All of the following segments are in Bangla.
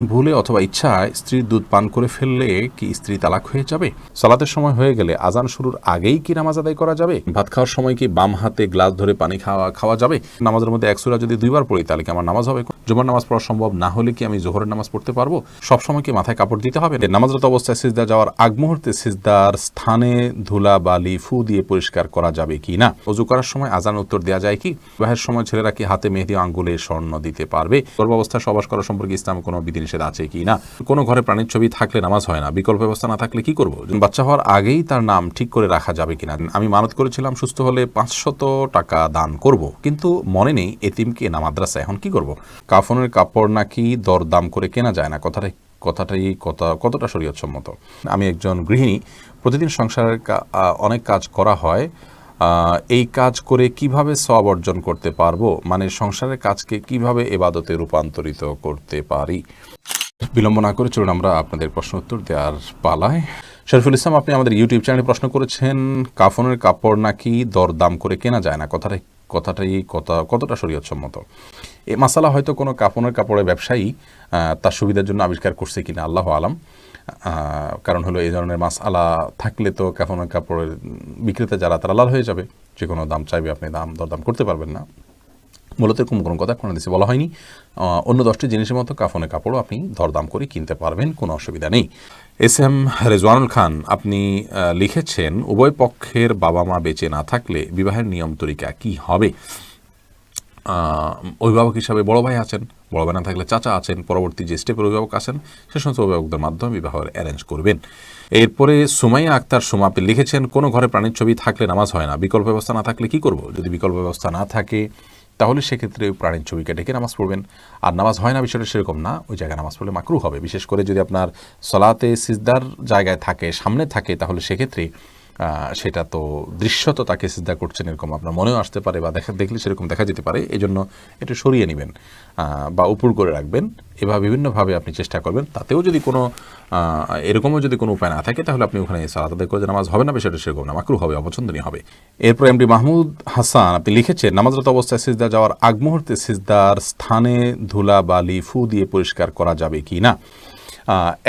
ভুলে অথবা ইচ্ছায় স্ত্রীর দুধ পান করে ফেললে কি স্ত্রী তালাক হয়ে যাবে? সালাতের সময় হয়ে গেলে আজান শুরুর আগেই কি নামাজ আদায় করা যাবে? ভাত খাওয়ার সময় কি বাম হাতে গ্লাস ধরে পানি খাওয়া যাবে? নামাজের মধ্যে এক সূরা যদি দুইবার পড়ি তাহলে কি আমার নামাজ হবে? জুমার নামাজ পড়া সম্ভব না হলে কি আমি জোহরের নামাজ পড়তে পারবো? সব সময় কি মাথায় কাপড় দিতে হবে? নামাজরত অবস্থায় সিজদা যাওয়ার আগ মুহূর্তে সিজদার স্থানে ধুলা বালি ফু দিয়ে পরিষ্কার করা যাবে কি না? ওযু করার সময় আজান উত্তর দেওয়া যায় কি? বিবাহের সময় ছেলেরা কি হাতে মেহেদি আঙ্গুলে স্বর্ণ দিতে পারবে? গর্ভাবস্থায় সহবাস করা সম্পর্কে ইসলামে কোনো বিধিনিষেধ আছে কি না? কোনো ঘরে প্রাণীর ছবি থাকলে নামাজ হয় না, বিকল্প ব্যবস্থা না থাকলে কি করব? বাচ্চা হওয়ার আগেই তার নাম ঠিক করে রাখা যাবে কিনা? আমি মানত করেছিলাম সুস্থ হলে 500 টাকা দান করব, কিন্তু মনে নেই এতিমকে না মাদ্রাসা, এখন কি করব? কাফনের কাপড় নাকি দরদাম করে কেনা যায় না, কতটা শরীয়তসম্মত? আমি একজন গৃহিণী, প্রতিদিন সংসারের অনেক কাজ করা হয়, এই কাজ করে কিভাবে সওয়াব অর্জন করতে পারবো? মানে সংসারের কাজকে কিভাবে ইবাদতে রূপান্তরিত করতে পারি? বিলম্ব না করে চলুন আমরা আপনাদের প্রশ্ন উত্তর দেওয়ার পালায়। শরীফুল ইসলাম, আপনি আমাদের ইউটিউব চ্যানেলে প্রশ্ন করেছেন, কাফনের কাপড় নাকি দরদাম করে কেনা যায় না, কতটা শরীয়তসম্মত? এই মাসালা হয়তো কোনো কাফনের কাপড়ের ব্যবসায়ী তার সুবিধার জন্য আবিষ্কার করছে কিনা, আল্লাহ আলাম। কারণ হলো এই ধরনের মাসআলা থাকলে তো কাফনের কাপড়ের বিক্রেতা যারা তারা লাল হয়ে যাবে, যে কোনো দাম চাইবে, আপনি দরদাম করতে পারবেন না। মূলত এরকম কোনো কথা কোনো দেশে বলা হয়নি। অন্য 10টি জিনিসের মতো কাফনের কাপড়ও আপনি দরদাম করে কিনতে পারবেন, কোনো অসুবিধা নেই। এস এম রেজওয়ানুল খান, আপনি লিখেছেন, উভয় পক্ষের বাবা মা বেঁচে না থাকলে বিবাহের নিয়ম তরিকা কি হবে? অভিভাবক হিসাবে বড় ভাই আছেন, বড় ভাই না থাকলে চাচা আছেন, পরবর্তী যে স্টেপের অভিভাবক আছেন সে সমস্ত অভিভাবকদের মাধ্যমে বিবাহের অ্যারেঞ্জ করবেন। এরপরে সুমাইয়া আক্তার সুমা, আপনি লিখেছেন, কোনো ঘরে প্রাণীর ছবি থাকলে নামাজ হয় না, বিকল্প ব্যবস্থা না থাকলে কি করব? যদি বিকল্প ব্যবস্থা না থাকে তাহলে সেক্ষেত্রে ওই প্রাণীর ছবিকে ডেকে নামাজ পড়বেন। আর নামাজ হয় না বিষয়টা সেরকম না, ওই জায়গায় নামাজ পড়লে মাকরুহ হবে। বিশেষ করে যদি আপনার সলাতে সিজদার জায়গায় থাকে, সামনে থাকে, তাহলে সেক্ষেত্রে সেটা তো দৃশ্যত তাকে সিজদা করছেন এরকম আপনার মনেও আসতে পারে, বা দেখলে সেরকম দেখা যেতে পারে। এই জন্য একটু সরিয়ে নেবেন বা উপর করে রাখবেন। এভাবে বিভিন্নভাবে আপনি চেষ্টা করবেন। তাতেও যদি কোনো এরকমও যদি কোনো উপায় না থাকে তাহলে আপনি ওখানে সালাত আদায় করে নামাজ হবে না, বিষয়টা সেরকম না, মাকরুহ হবে, অপছন্দনীয় হবে। এরপর এমডি মাহমুদ হাসান, আপনি লিখেছেন, নামাজরত অবস্থায় সিজদা যাওয়ার আগ মুহূর্তে সিজদার স্থানে ধুলা বালি ফু দিয়ে পরিষ্কার করা যাবে কি না?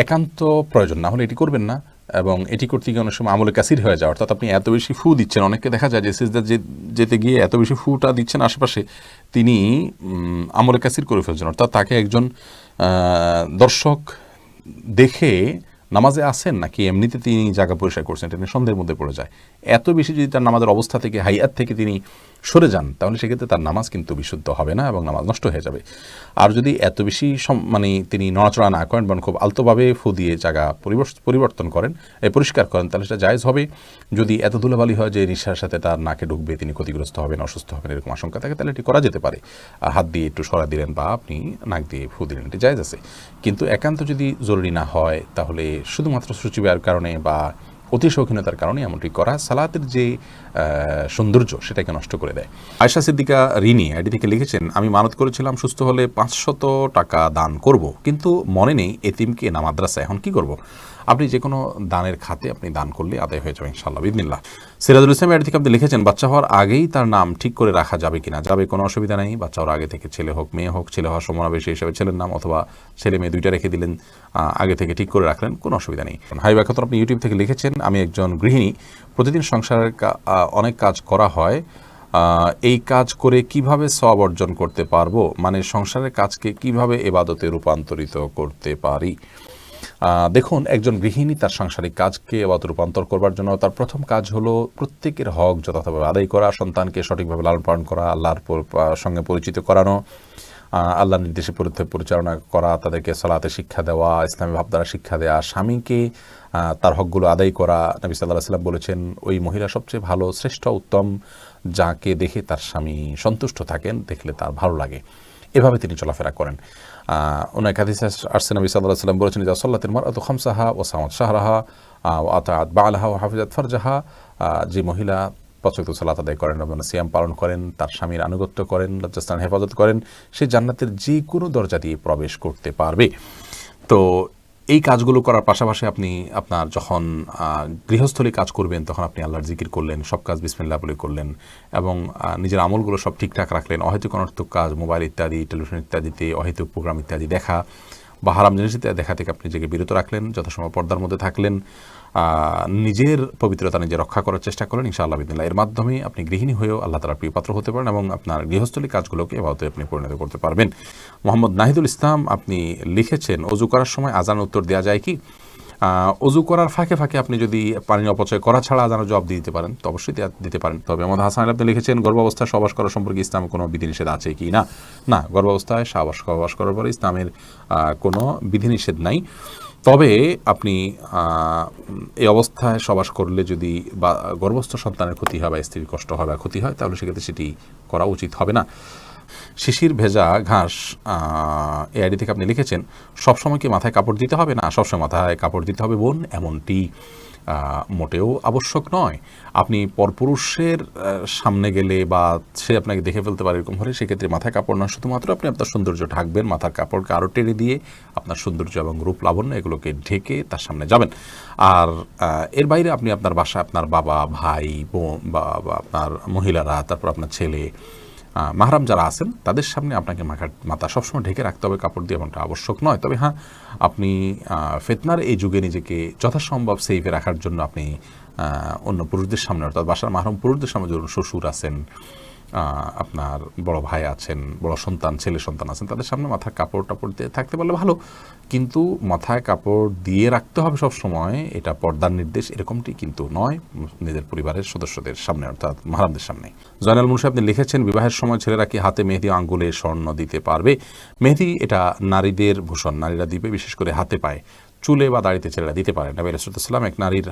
একান্ত প্রয়োজন না হলে এটি করবেন না, এবং এটি করতে গিয়ে অনেক সময় আমলে কাসির হয়ে যায়, অর্থাৎ আপনি এত বেশি ফু দিচ্ছেন। অনেককে দেখা যায় যে সিজদা যেতে গিয়ে এত বেশি ফুটা দিচ্ছেন আশেপাশে, তিনি আমলে কাসির করে ফেলছেন, অর্থাৎ তাকে একজন দর্শক দেখে নামাজে আসেন নাকি এমনিতে তিনি জায়গা পরিষ্কার করছেন এটা নিয়ে সন্দেহের মধ্যে পড়ে যায়। এত বেশি যদি তার নামাজের অবস্থা থেকে, হাইয়াত থেকে তিনি সরে যান, তাহলে সেক্ষেত্রে তার নামাজ কিন্তু বিশুদ্ধ হবে না এবং নামাজ নষ্ট হয়ে যাবে। আর যদি এত বেশি তিনি নড়াচড়া না করেন, বরং খুব আলতোভাবে ফু দিয়ে জায়গা পরিবর্তন করেন, পরিষ্কার করেন, তাহলে সেটা জায়েজ হবে। যদি এত ধুলাবালি হয় যে নিঃশ্বাসের সাথে তার নাকে ঢুকবে, তিনি ক্ষতিগ্রস্ত হবেন, অসুস্থ হবেন, এরকম আশঙ্কা থাকে, তাহলে এটি করা যেতে পারে। হাত দিয়ে একটু সরা দিলেন বা আপনি নাক দিয়ে ফু দিলেন, এটি জায়েজ আছে। কিন্তু একান্ত যদি জরুরি না হয়, তাহলে শুধুমাত্র সূচিবায়ের কারণে বা অতি শৌখিনতার কারণে এমনটি করা সালাতের যে সৌন্দর্য সেটাকে নষ্ট করে দেয়। আয়েশা সিদ্দিকা রিনি আইডি থেকে লিখেছেন, আমি মানত করেছিলাম সুস্থ হলে 500 টাকা দান করব, কিন্তু মনে নেই এতিমকে না মাদ্রাসা, এখন কি করব? আপনি যে কোনো দানের খাতে আপনি দান করলে আদায় হয়ে যাবে ইনশাআল্লাহ বিদিনিল্লাহ। সিরাজুল ইসলাম আইডি থেকে আপনি লিখেছেন, বাচ্চা হওয়ার আগেই তার নাম ঠিক করে রাখা যাবে কিনা? যাবে, কোনো অসুবিধা নেই। বাচ্চা হওয়ার আগে থেকে ছেলে হোক মেয়ে হোক, ছেলে হওয়ার সমাবেশী হিসেবে ছেলের নাম, অথবা ছেলে মেয়ে দুইটা রেখে দিলেন, আগে থেকে ঠিক করে রাখলেন, কোনো অসুবিধা নেই। হাইবা খাতুন, আপনি ইউটিউব থেকে লিখেছেন, আমি একজন গৃহিণী, প্রতিদিন সংসারের অনেক কাজ করা হয়, এই কাজ করে কিভাবে সওয়াব অর্জন করতে পারবো? মানে সংসারের কাজকে কিভাবে ইবাদতে রূপান্তরিত করতে পারি? দেখুন, একজন গৃহিণী তার সাংসারিক কাজকে ইবাদতে রূপান্তর করবার জন্য তার প্রথম কাজ হলো প্রত্যেকের হক যথাযথভাবে আদায় করা, সন্তানকে সঠিকভাবে লালন পালন করা, আল্লাহর সঙ্গে পরিচিত করানো, আল্লাহর নির্দেশে পরিচালনা করা, তাদেরকে সালাতে শিক্ষা দেওয়া, ইসলামী ভাবধারা শিক্ষা দেওয়া, স্বামীকে তার হকগুলো আদায় করা। নবী সাল্লাল্লাহু আলাইহি ওয়াসাল্লাম বলেছেন, ওই মহিলা সবচেয়ে ভালো, শ্রেষ্ঠ, উত্তম, যাকে দেখে তার স্বামী সন্তুষ্ট থাকেন, দেখলে তার ভালো লাগে। এভাবে তিনি চলাফেরা করেন। অনেক হাদিসে আসছে, নবী সাল্লাল্লাহু আলাইহি ওয়াসাল্লাম বলেছেন, ইযা সাল্লাতিল মারআতু খামসাহা ওয়া সামাত শাহরাহা ওয়া আতাআত বা'লাহা ওয়া হাফিজাত ফারজাহা, যে মহিলা 5 ওয়াক্ত সালাত আদায় করেন এবং সিয়াম পালন করেন, তার স্বামীর আনুগত্য করেন, লজ্জাস্থান হেফাজত করেন, সে জান্নাতের যে কোনো দরজা দিয়ে প্রবেশ করতে পারবে। তো এই কাজগুলো করার পাশাপাশি আপনি আপনার যখন গৃহস্থলী কাজ করবেন, তখন আপনি আল্লাহর জিকির করলেন, সব কাজ বিসমিল্লাহ বলে করলেন, এবং নিজের আমলগুলো সব ঠিকঠাক রাখলেন। অহেতুক অনর্থক কাজ, মোবাইল ইত্যাদি, টেলিভিশন ইত্যাদিতে অহেতুক প্রোগ্রাম ইত্যাদি দেখা বা হারাম জিনিস দেখা থেকে আপনি নিজেকে বিরত রাখলেন, যথাসময় পর্দার মধ্যে থাকলেন, নিজের পবিত্রতা নিজে রক্ষা করার চেষ্টা করেন, ইনশাআল্লাহ বিদিনিল্লাহ এর মাধ্যমে আপনি গৃহিণী হয়েও আল্লাহ তাআলার প্রিয় পাত্র হতে পারেন এবং আপনার গৃহস্থলী কাজগুলোকে এভাবে আপনি পরিণত করতে পারবেন। মোহাম্মদ নাহিদুল ইসলাম আপনি লিখেছেন, অজু করার সময় আজান উত্তর দেওয়া যায় কি? অজু করার ফাঁকে ফাঁকে আপনি যদি পানি অপচয় করা ছাড়া আজানের জবাব দিতে পারেন তো অবশ্যই দিতে পারেন। তবে মোহাম্মদ হাসান আপনি লিখেছেন, গর্ভাবস্থায় সহবাস করা সম্পর্কে ইসলামে কোনো বিধিনিষেধ আছে কি না? না, গর্ভাবস্থায় সহবাস করার পরে ইসলামের কোনো বিধিনিষেধ নাই। তবে আপনি এই অবস্থায় সহবাস করলে যদি বা গর্ভস্থ সন্তানের ক্ষতি হয় বা স্ত্রীর কষ্ট হয় বা ক্ষতি হয়, তাহলে সেক্ষেত্রে সেটি করা উচিত হবে না। শিশির ভেজা ঘাস এই আইডি থেকে আপনি লিখেছেন, সবসময় কি মাথায় কাপড় দিতে হবে? না, সবসময় মাথায় কাপড় দিতে হবে বোন, এমনটি মোটেও আবশ্যক নয়। আপনি পরপুরুষের সামনে গেলে বা সে আপনাকে দেখে ফেলতে পারে এরকম হলে সেক্ষেত্রে মাথায় কাপড় নয়, শুধুমাত্র আপনি আপনার সৌন্দর্য ঢাকবেন, মাথার কাপড়কে আরও টেনে দিয়ে আপনার সৌন্দর্য এবং রূপ লাবণ্য এগুলোকে ঢেকে তার সামনে যাবেন। আর এর বাইরে আপনি আপনার বাসায় আপনার বাবা, ভাই, বোন বা আপনার মহিলারা, তারপর আপনার ছেলে, মাহরাম যারা আছেন তাদের সামনে আপনাকে মাথা সবসময় ঢেকে রাখতে হবে কাপড় দিয়ে, এমনটা আবশ্যক নয়। তবে হ্যাঁ, আপনি ফিতনার এই যুগে নিজেকে যথাসম্ভব সেফে রাখার জন্য আপনি অন্য পুরুষদের সামনে, অর্থাৎ বাসার মাহরম পুরুষদের সামনে, ধরুন শ্বশুর আছেন, আপনার বড় ভাই আছেন, বড় সন্তান, ছেলে সন্তান আছেন, তাদের সামনে মাথায় কাপড় টাপড় দিয়ে থাকতে পারলে ভালো, কিন্তু মাথায় কাপড় দিয়ে রাখতে হবে সব সময়, এটা পর্দার নির্দেশ এরকমটি কিন্তু নয় নিজের পরিবারের সদস্যদের সামনে, অর্থাৎ মাহরামদের সামনে। জয়নাল মুন্সি আপনি লিখেছেন, বিবাহের সময় ছেলেরা কি হাতে মেহেদি, আঙ্গুলে স্বর্ণ দিতে পারবে? মেহেদি এটা নারীদের ভূষণ, নারীরা দিবে, বিশেষ করে হাতে পায়ে, চুলে বা দাড়িতে ছেলেরা দিতে পারে। নবী আলাইহিস সালাম এক নারীর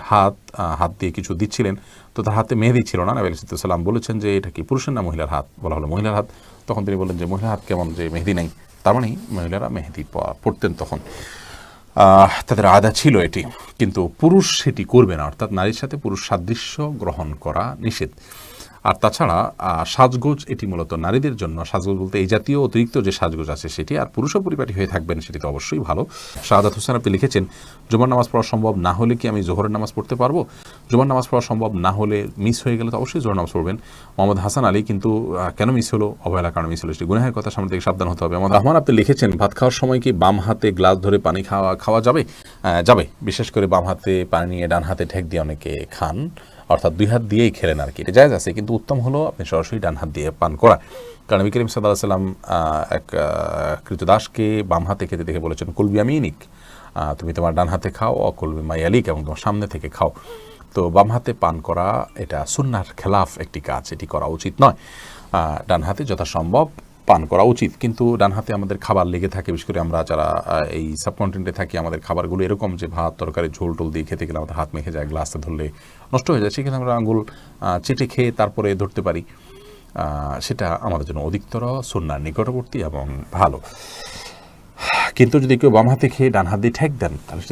হাত দিয়ে কিছু দিচ্ছিলেন, তো তার হাতে মেহেদি ছিল না। নবী আলাইহিস সালাম বলেছেন যে এটা কি পুরুষের না মহিলার হাত? বলা হলো মহিলার হাত। তখন তিনি বললেন যে মহিলার হাত কেমন যে মেহেদি নেই? তার মানে মহিলারা মেহেদি পড়তেন তখন, তাদের আদা ছিল এটি, কিন্তু পুরুষ সেটি করবে না, অর্থাৎ নারীর সাথে পুরুষ সাদৃশ্য গ্রহণ করা নিষেধ। আর তাছাড়া সাজগোজ এটি মূলত নারীদের জন্য, সাজগোজ বলতে এই জাতীয় অতিরিক্ত যে সাজগোজ আছে সেটি, আর পুরুষও পরিপাটি হয়ে থাকবেন সেটি তো অবশ্যই ভালো। শাহাদাত হোসেন আপনি লিখেছেন, জুমার নামাজ পড়া সম্ভব না হলে কি আমি জোহরের নামাজ পড়তে পারবো? জুমার নামাজ পড়া সম্ভব না হলে, মিস হয়ে গেলে তো অবশ্যই জোহর নামাজ পড়বেন। মোহাম্মদ হাসান আলী কিন্তু কেন মিস হলো? অবহেলার কারণে মিস হলো, সেটি গুনাহের কথা, সামনে থেকে সাবধান হতে হবে। মোহাম্মদ রহমান আপনি লিখেছেন, ভাত খাওয়ার সময় কি বাম হাতে গ্লাস ধরে পানি খাওয়া যাবে? যাবে, বিশেষ করে বাম হাতে পানি নিয়ে ডান হাতে ঠেক দিয়ে অনেকে খান, অর্থাৎ দুই হাত দিয়েই খেলেন আর কি, এটা জায়েজ আছে, কিন্তু উত্তম হলো আপনি সরাসরি ডান হাত দিয়ে পান করা। কারণ নবী করিম সাল্লাল্লাহু আলাইহি ওয়াসাল্লাম এক কৃতদাসকে বাম হাতে খেতে দেখে বলেছেন, কুল বিয়ামিনিক, তুমি তোমার ডান হাতে খাও, অকুল বিমায়ালিক, এবং তোমার সামনে থেকে খাও। তো বাম হাতে পান করা এটা সুন্নাহর খেলাফ একটি কাজ, এটি করা উচিত নয়। ডান হাতে যথাসম্ভব পান করা উচিত, কিন্তু ডান হাতে আমাদের খাবার লেগে থাকে, বিশেষ করে আমরা যারা এই সাবকন্টিনেন্টে থাকি, আমাদের খাবারগুলো এরকম যে ভাত তরকারি ঝোল টোল দিয়ে খেতে গেলে আমাদের হাত মেখে যায়, গ্লাসে ধরলে নষ্ট হয়ে যায়, সেখানে আমরা আঙুল চেটে খেয়ে তারপরে ধরতে পারি, সেটা আমাদের জন্য অধিকতর সুন্নাহর নিকটবর্তী এবং ভালো। কিন্তু যদি কেউ বাম হাতে খেয়ে ডান হাত দিয়ে ঠেক দেন, তাহলে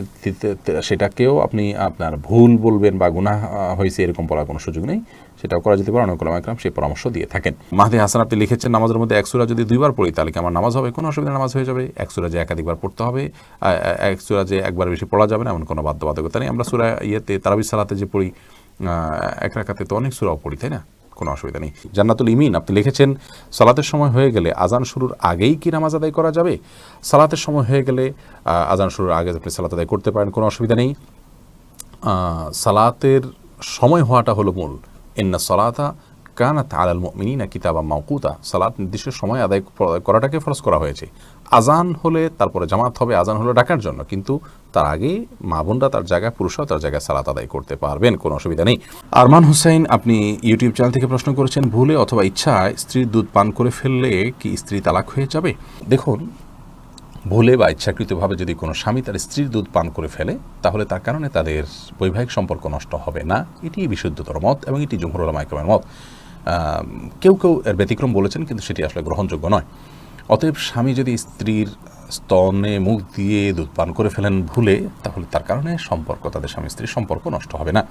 সেটাকেও আপনি আপনার ভুল বলবেন বা গুনাহ হয়েছে এরকম বলার কোনো সুযোগ নেই, সেটাও করা যেতে পারে। অনেক ওলামা ইকরাম সেই পরামর্শ দিয়ে থাকেন। মাহদি হাসান আপনি লিখেছেন, নামাজের মধ্যে এক সূরা যদি দুইবার পড়ি তাহলে কি আমার নামাজ হবে? কোনো অসুবিধা, নামাজ হয়ে যাবে। এক সূরা যে একাধিকবার পড়তে হবে, এক সূরা যে একবার বেশি পড়া যাবে না এমন কোনো বাধ্যবাধকতা নেই। আমরা সূরা তারাবির সালাতে যে পড়ি, এক রাকাতে তো অনেক সূরাও পড়ি, তাই না? কোনো অসুবিধা নেই। জান্নাতুল ইমিন আপনি লিখেছেন, সালাতের সময় হয়ে গেলে আজান শুরুর আগেই কি নামাজ আদায় করা যাবে? সালাতের সময় হয়ে গেলে আজান শুরুর আগে আপনি সালাত আদায় করতে পারেন, কোনো অসুবিধা নেই। সালাতের সময় হওয়াটা হলো মূল। ইন্না সালাতা কানাত আলাল মুমিনিনা কিতাবাম মাওকুতা, সালাত নির্দিষ্ট সময় আদায় করাটাকে ফরজ করা হয়েছে। আজান হলে তারপরে জামাত হবে, আজান হলো ডাকার জন্য, কিন্তু তার আগে মা বোনরা তার জায়গায়, পুরুষরাও তার জায়গায় সালাত আদায় করতে পারবেন, কোনো অসুবিধা নেই। আরমান হুসাইন আপনি ইউটিউব চ্যানেল থেকে প্রশ্ন করেছেন, ভুলে অথবা ইচ্ছায় স্ত্রীর দুধ পান করে ফেললে কি স্ত্রী তালাক হয়ে যাবে? দেখুন, ভুলে বা ইচ্ছাকৃতভাবে যদি কোনো স্বামী তার স্ত্রীর দুধ পান করে ফেলে, তাহলে তার কারণে তাদের বৈবাহিক সম্পর্ক নষ্ট হবে না, এটি বিশুদ্ধতর মত এবং এটি জমহুর উলামা ইকরামের মত। কেউ কেউ এর ব্যতিক্রম বলেছেন, কিন্তু সেটি আসলে গ্রহণযোগ্য নয়। অতএব স্বামী যদি স্ত্রীর স্তনে মুখ দিয়ে দুধ পান করে ফেলেন ভুলে, তাহলে তার কারণে সম্পর্ক, তাদের স্বামী স্ত্রীর সম্পর্ক নষ্ট হবে না।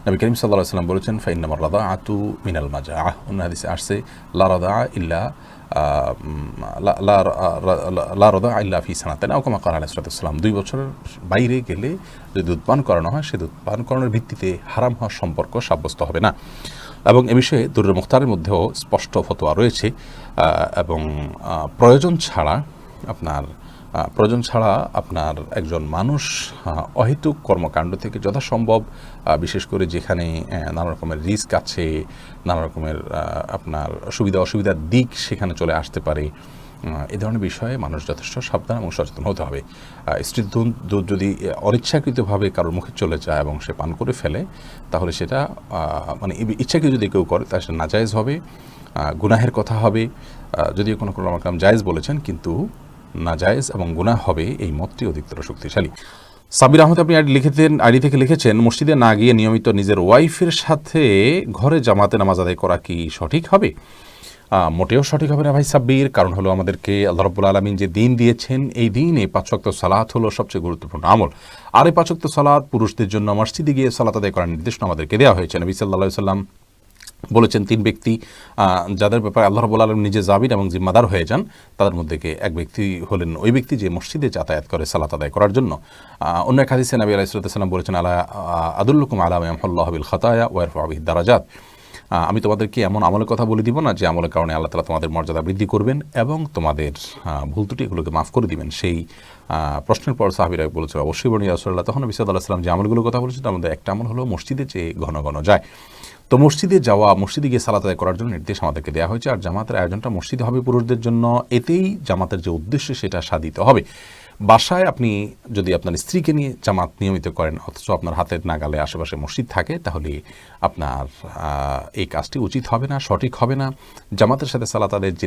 নবী করিম সাল্লাল্লাহু আলাইহি ওয়াসাল্লাম বলেছেন, ফাইন্নামার রাদাআতু মিনাল মাজাআহ, অন্য হাদিসে আসছে লা রাদাআ ইল্লা লা রাদাআ ইল্লা ফি সানাতাইন, আও কামা ক্বালা আলাইহিস সালাতু ওয়াস সালাম। 2 বছরের বাইরে গেলে যদি দুধ পান করানো হয়, সে দুধ পান করানোর ভিত্তিতে হারাম হওয়ার সম্পর্ক সাব্যস্ত হবে না। এবং এ বিষয়ে দুরুল মুখতারের মধ্যেও স্পষ্ট ফতোয়া রয়েছে, এবং প্রয়োজন ছাড়া আপনার প্রয়োজন ছাড়া আপনার একজন মানুষ অহেতুক কর্মকাণ্ড থেকে যথাসম্ভব, বিশেষ করে যেখানে নানা রকমের রিস্ক আছে, নানা রকমের আপনার সুবিধা অসুবিধার দিক সেখানে চলে আসতে পারে, এই ধরনের বিষয়ে মানুষ যথেষ্ট সাবধান এবং সচেতন হতে হবে। স্ত্রীর দুধ যদি অনিচ্ছাকৃতভাবে কারোর মুখে চলে যায় এবং সে পান করে ফেলে, তাহলে সেটা মানে ইচ্ছাকৃত যদি কেউ করে তাহলে সেটা নাজায়েজ হবে, গুনাহের কথা হবে। যদিও কোনো কাম জায়েজ বলেছেন, কিন্তু নাজায়েজ এবং গুনাহ হবে, এই মতটি অধিকতর শক্তিশালী। সাবির আহমেদ আপনি আইডি থেকে লিখেছেন, মসজিদে না গিয়ে নিয়মিত নিজের ওয়াইফের সাথে ঘরে জামাতে নামাজ আদায় করা কি সঠিক হবে? মোটেও সঠিক হবে না ভাই সাব্বির। কারণ হলো আমাদেরকে আল্লাহ রাব্বুল আলামিন যে দিন দিয়েছেন, এই দিনে 5 ওয়াক্ত সালাত হলো সবচেয়ে গুরুত্বপূর্ণ আমল। আর এই 5 ওয়াক্ত সালাত পুরুষদের জন্য মসজিদে গিয়ে সালাত আদায় করার নির্দেশনা আমাদেরকে দেওয়া হয়েছে। নবী সাল্লাল্লাহু আলাইহি ওয়াসাল্লাম বলেছেন, 3 ব্যক্তি যাদের ব্যাপারে আল্লাহ রাব্বুল আলামিন নিজে জাবির এবং জিম্মাদার হয়ে যান, তাদের মধ্যে এক ব্যক্তি হলেন ওই ব্যক্তি যে মসজিদে যাতায়াত করে সালাত আদায় করার জন্য। অন্য এক হাদিসে নবী আলাইহিস সালাম বলেছেন, আলা আদুল্লুকুম আলা মা ইয়ামহুল্লাহু বিল খাতায়া ওয়া ইয়ারফাউ বিহিদ দারাজাত, আমি তোমাদেরকে এমন আমলের কথা বলে দিব না যে আমলের কারণে আল্লাহ তাআলা তোমাদের মর্যাদা বৃদ্ধি করবেন এবং তোমাদের ভুল ত্রুটি এগুলোকে মাফ করে দিবেন। সেই প্রশ্নের পর সাহাবীরা বলেছে, অবশ্যই বর্ণিত রাসূলুল্লাহ। তখন নবী সাল্লাল্লাহু আলাইহি ওয়াসাল্লাম যে আমলগুলোর কথা বলেছেন, তার মধ্যে একটা আমল হলো মসজিদে যে ঘন ঘন যায়। তো মসজিদে যাওয়া, মসজিদে গিয়ে সালাত আদায় করার জন্য নির্দেশ আমাদেরকে দেওয়া হয়েছে। আর জামাতের আয়োজনটা মসজিদে হবে পুরুষদের জন্য, এতেই জামাতের যে উদ্দেশ্য সেটা সাধিত হবে। বাসায় আপনি যদি আপনার স্ত্রীকে নিয়ে জামাত নিয়মিত করেন, অথচ আপনার হাতের নাগালে আশেপাশে মসজিদ থাকে, তাহলে আপনার এই কাজটি উচিত হবে না, সঠিক হবে না। জামাতের সাথে সালাত আদায়ের যে